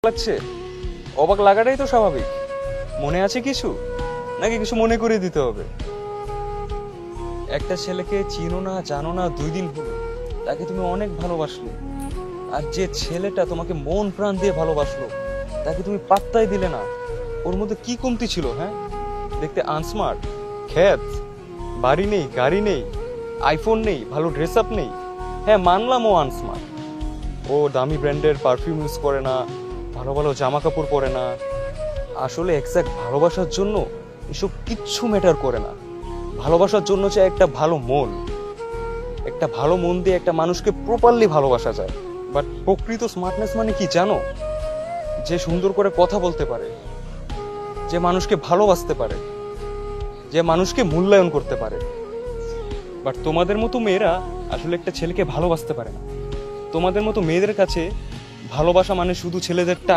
লাগছে? অবাক লাগাটাই তো স্বাভাবিক। মনে আছে কিছু, নাকি কিছু মনে করে দিতে হবে? একটা ছেলেকে চিনো না জানো না 2 দিন হলো, তাকে তুমি অনেক ভালোবাসলে, আর যে ছেলেটা তোমাকে মন প্রাণ দিয়ে ভালোবাসলো তাকে তুমি পাত্তাই দিলে না। ওর মধ্যে কি কমতি ছিল? হ্যাঁ, দেখতে আনস্মার্ট, খ্যাত, বাড়ি নেই, গাড়ি নেই, আইফোন নেই, ভালো ড্রেস আপ নেই। হ্যাঁ, মানলাম ও আনস্মার্ট, ও দামি ব্র্যান্ডের পারফিউম ইউজ করে না, ভালো ভালো জামা কাপড় পরে না। আসলে এক্স্যাক্ট ভালোবাসার জন্য এসব কিচ্ছু ম্যাটার করে না। ভালোবাসার জন্য চাই একটা ভালো মন। একটা ভালো মন দিয়ে একটা মানুষকে প্রপারলি ভালোবাসা যায়। বাট প্রকৃত স্মার্টনেস মানে কি জানো? যে সুন্দর করে কথা বলতে পারে, যে মানুষকে ভালোবাসতে পারে, যে মানুষকে মূল্যায়ন করতে পারে। বাট তোমাদের মতো মেয়েরা আসলে একটা ছেলেকে ভালোবাসতে পারে না। তোমাদের মতো মেয়েদের কাছে ভালোবাসা মানে শুধু ছেলেদের